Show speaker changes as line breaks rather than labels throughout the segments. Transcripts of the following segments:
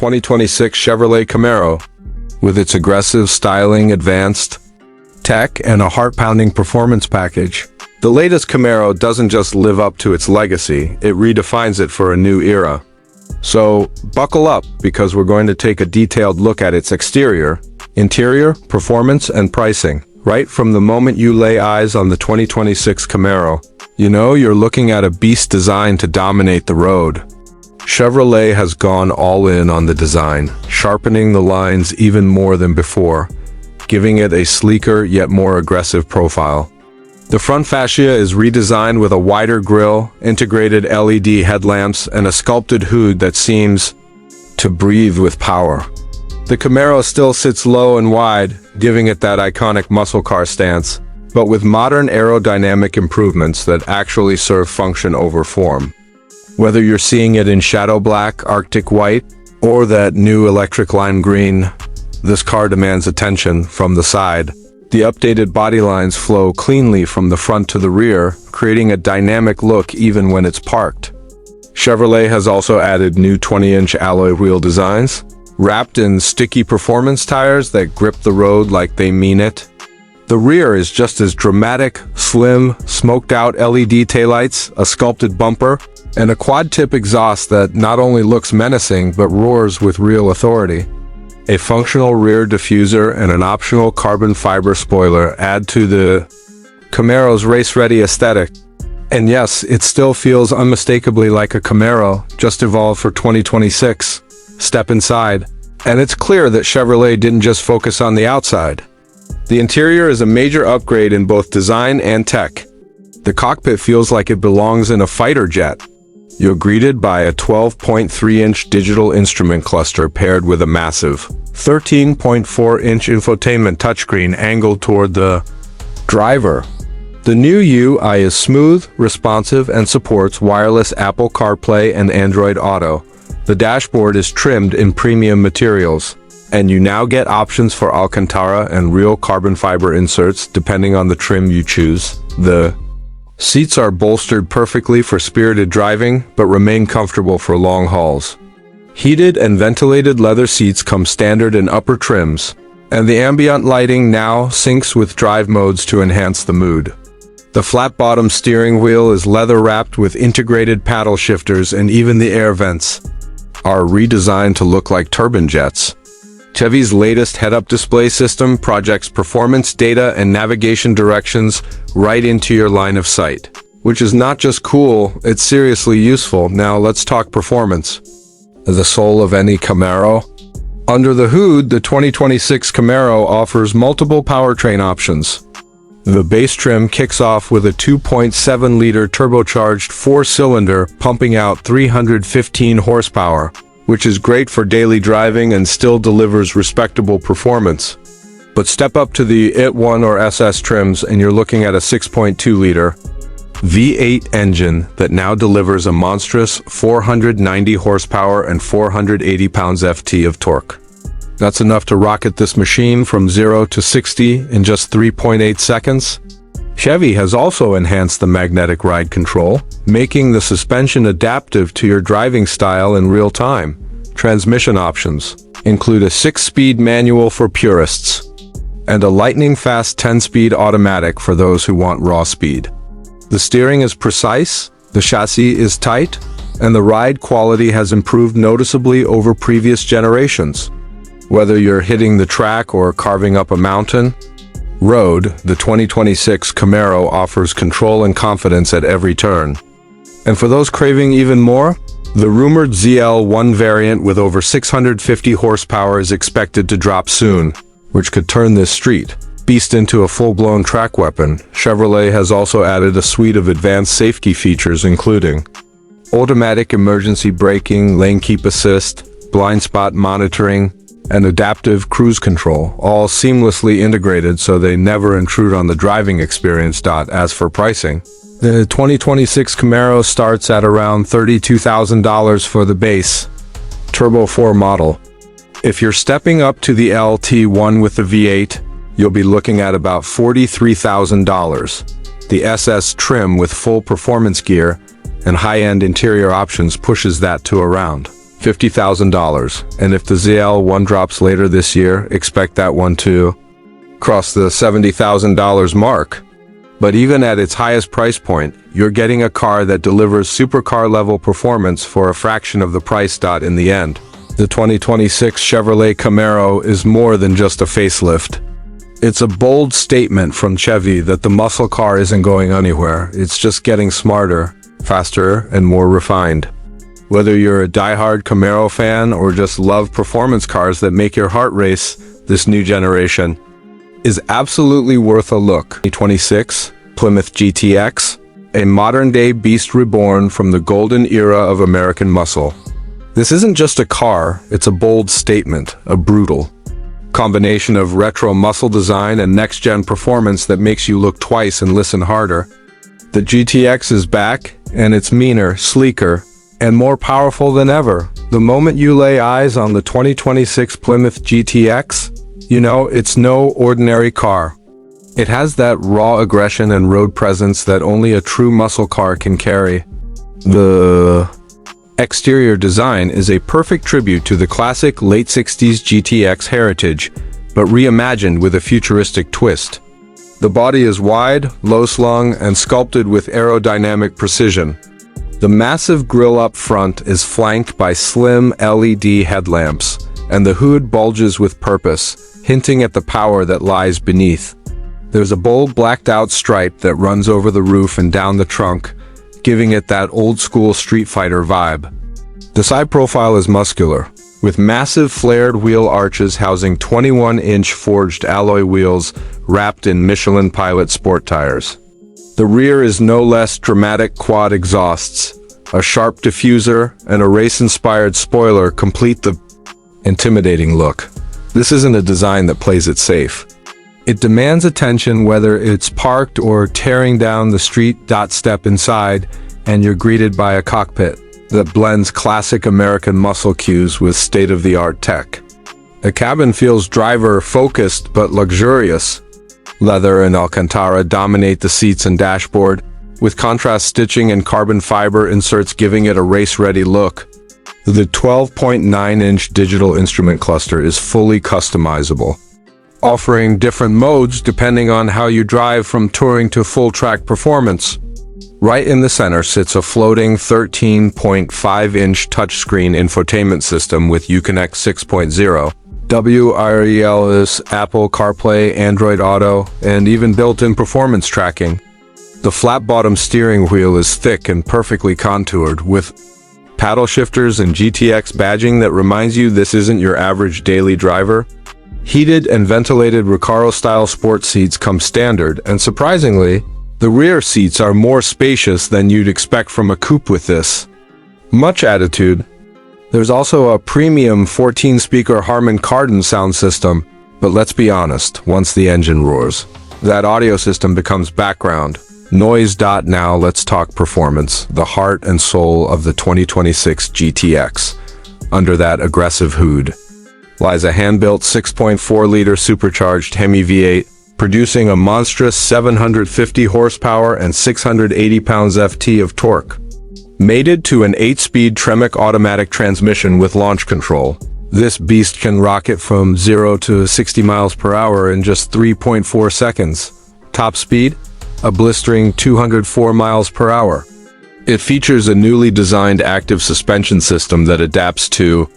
2026 Chevrolet Camaro. With its aggressive styling, advanced tech, and a heart-pounding performance package, the latest Camaro doesn't just live up to its legacy, it redefines it for a new era. So, buckle up, because we're going to take a detailed look at its exterior, interior, performance, and pricing. Right from the moment you lay eyes on the 2026 Camaro, you know you're looking at a beast designed to dominate the road. Chevrolet has gone all in on the design, sharpening the lines even more than before, giving it a sleeker yet more aggressive profile. The front fascia is redesigned with a wider grille, integrated LED headlamps, and a sculpted hood that seems to breathe with power. The Camaro still sits low and wide, giving it that iconic muscle car stance, but with modern aerodynamic improvements that actually serve function over form. Whether you're seeing it in shadow black, Arctic white, or that new electric lime green, this car demands attention from the side. The updated body lines flow cleanly from the front to the rear, creating a dynamic look even when it's parked. Chevrolet has also added new 20-inch alloy wheel designs, wrapped in sticky performance tires that grip the road like they mean it. The rear is just as dramatic, slim, smoked-out LED taillights, a sculpted bumper, and a quad-tip exhaust that not only looks menacing but roars with real authority. A functional rear diffuser and an optional carbon fiber spoiler add to the Camaro's race-ready aesthetic. And yes, it still feels unmistakably like a Camaro, just evolved for 2026. Step inside, and it's clear that Chevrolet didn't just focus on the outside. The interior is a major upgrade in both design and tech. The cockpit feels like it belongs in a fighter jet. You're greeted by a 12.3-inch digital instrument cluster paired with a massive 13.4-inch infotainment touchscreen angled toward the driver. The new UI is smooth, responsive, and supports wireless Apple CarPlay and Android Auto. The dashboard is trimmed in premium materials, and you now get options for Alcantara and real carbon fiber inserts depending on the trim you choose. The seats are bolstered perfectly for spirited driving, but remain comfortable for long hauls. Heated and ventilated leather seats come standard in upper trims, and the ambient lighting now syncs with drive modes to enhance the mood. The flat-bottom steering wheel is leather-wrapped with integrated paddle shifters, and even the air vents are redesigned to look like turbine jets. Chevy's latest head-up display system projects performance data and navigation directions right into your line of sight, which is not just cool, it's seriously useful. Now let's talk performance. The soul of any Camaro. Under the hood, the 2026 Camaro offers multiple powertrain options. The base trim kicks off with a 2.7-liter turbocharged four-cylinder pumping out 315 horsepower, which is great for daily driving and still delivers respectable performance. But step up to the IT1 or SS trims and you're looking at a 6.2-liter V8 engine that now delivers a monstrous 490 horsepower and 480 pounds-ft of torque. That's enough to rocket this machine from 0 to 60 in just 3.8 seconds. Chevy has also enhanced the magnetic ride control, making the suspension adaptive to your driving style in real time. Transmission options include a 6-speed manual for purists and a lightning-fast 10-speed automatic for those who want raw speed. The steering is precise, the chassis is tight, and the ride quality has improved noticeably over previous generations. Whether you're hitting the track or carving up a mountain road, the 2026 Camaro offers control and confidence at every turn. And for those craving even more, the rumored ZL1 variant with over 650 horsepower is expected to drop soon, which could turn this street beast into a full-blown track weapon. Chevrolet has also added a suite of advanced safety features including automatic emergency braking, lane keep assist, blind spot monitoring, and adaptive cruise control, all seamlessly integrated so they never intrude on the driving experience. As for pricing, the 2026 Camaro starts at around $32,000 for the base Turbo 4 model. If you're stepping up to the LT1 with the V8, you'll be looking at about $43,000. The SS trim with full performance gear and high-end interior options pushes that to around $50,000. And if the ZL1 drops later this year, expect that one to cross the $70,000 mark. But even at its highest price point, you're getting a car that delivers supercar-level performance for a fraction of the price. In the end, the 2026 Chevrolet Camaro is more than just a facelift. It's a bold statement from Chevy that the muscle car isn't going anywhere. It's just getting smarter, faster, and more refined. Whether you're a die-hard Camaro fan or just love performance cars that make your heart race, this new generation is absolutely worth a look. 2026 Plymouth GTX, a modern-day beast reborn from the golden era of American muscle. This isn't just a car, it's a bold statement, a brutal combination of retro muscle design and next-gen performance that makes you look twice and listen harder. The GTX is back, and it's meaner, sleeker, and more powerful than ever. The moment you lay eyes on the 2026 Plymouth GTX, you know it's no ordinary car. It has that raw aggression and road presence that only a true muscle car can carry. The exterior design is a perfect tribute to the classic late 60s GTX heritage, but reimagined with a futuristic twist. The body is wide, low-slung, and sculpted with aerodynamic precision. The massive grille up front is flanked by slim LED headlamps, and the hood bulges with purpose, hinting at the power that lies beneath. There's a bold blacked-out stripe that runs over the roof and down the trunk, giving it that old-school Street Fighter vibe. The side profile is muscular, with massive flared wheel arches housing 21-inch forged alloy wheels wrapped in Michelin Pilot sport tires. The rear is no less dramatic. Quad exhausts, a sharp diffuser, and a race-inspired spoiler complete the intimidating look. This isn't a design that plays it safe. It demands attention whether it's parked or tearing down the street. Step inside, and you're greeted by a cockpit that blends classic American muscle cues with state-of-the-art tech. The cabin feels driver-focused but luxurious. Leather and Alcantara dominate the seats and dashboard, with contrast stitching and carbon fiber inserts giving it a race-ready look. The 12.9-inch digital instrument cluster is fully customizable, offering different modes depending on how you drive, from touring to full-track performance. Right in the center sits a floating 13.5-inch touchscreen infotainment system with Uconnect 6.0, wireless Apple CarPlay, Android Auto, and even built-in performance tracking. The flat-bottom steering wheel is thick and perfectly contoured, with paddle shifters and GTX badging that reminds you this isn't your average daily driver. Heated and ventilated Recaro-style sports seats come standard, and surprisingly, the rear seats are more spacious than you'd expect from a coupe with this much attitude. There's also a premium 14-speaker Harman Kardon sound system, but let's be honest, once the engine roars, that audio system becomes background noise. Now let's talk performance, the heart and soul of the 2026 GTX. Under that aggressive hood lies a hand-built 6.4-liter supercharged Hemi V8, producing a monstrous 750 horsepower and 680 pounds-ft of torque. Mated to an 8-speed Tremec automatic transmission with launch control, this beast can rocket from 0 to 60 miles per hour in just 3.4 seconds. Top speed? A blistering 204 miles per hour. It features a newly designed active suspension system that adapts to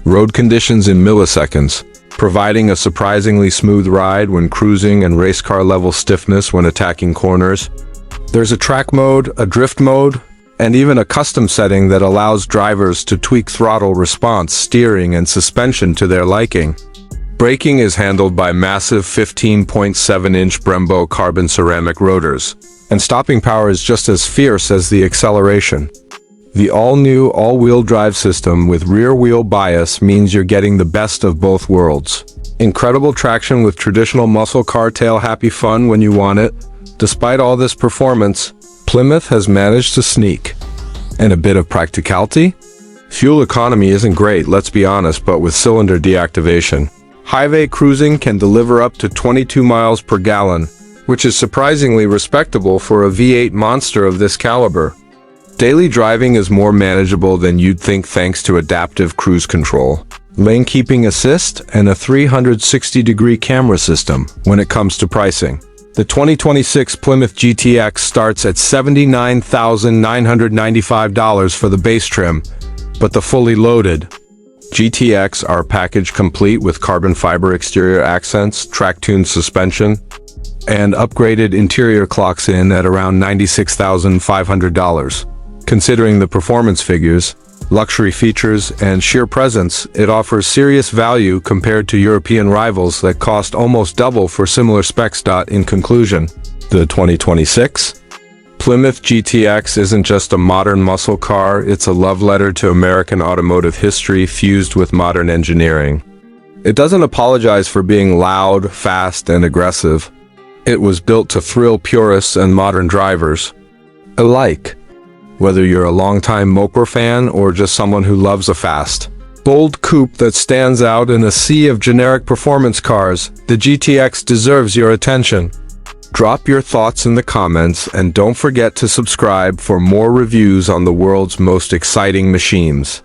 road conditions in milliseconds, providing a surprisingly smooth ride when cruising and race car level stiffness when attacking corners. There's a track mode, a drift mode, and even a custom setting that allows drivers to tweak throttle response, steering, and suspension to their liking. Braking is handled by massive 15.7-inch Brembo carbon ceramic rotors, and stopping power is just as fierce as the acceleration. The all-new all-wheel drive system with rear-wheel bias means you're getting the best of both worlds. Incredible traction with traditional muscle car tail-happy fun when you want it. Despite all this performance, Plymouth has managed to sneak and a bit of practicality. Fuel economy isn't great, let's be honest, but with cylinder deactivation, highway cruising can deliver up to 22 miles per gallon, which is surprisingly respectable for a V8 monster of this caliber. Daily driving is more manageable than you'd think thanks to adaptive cruise control, lane keeping assist, and a 360-degree camera system. When it comes to pricing, the 2026 Plymouth GTX starts at $79,995 for the base trim, but the fully loaded GTX are package complete with carbon fiber exterior accents, track-tuned suspension, and upgraded interior clocks in at around $96,500. Considering the performance figures, luxury features, and sheer presence, it offers serious value compared to European rivals that cost almost double for similar specs. In conclusion, the 2026 Plymouth GTX isn't just a modern muscle car, it's a love letter to American automotive history fused with modern engineering. It doesn't apologize for being loud, fast, and aggressive. It was built to thrill purists and modern drivers alike. Whether you're a longtime motor fan or just someone who loves a fast, bold coupe that stands out in a sea of generic performance cars, the GTX deserves your attention. Drop your thoughts in the comments and don't forget to subscribe for more reviews on the world's most exciting machines.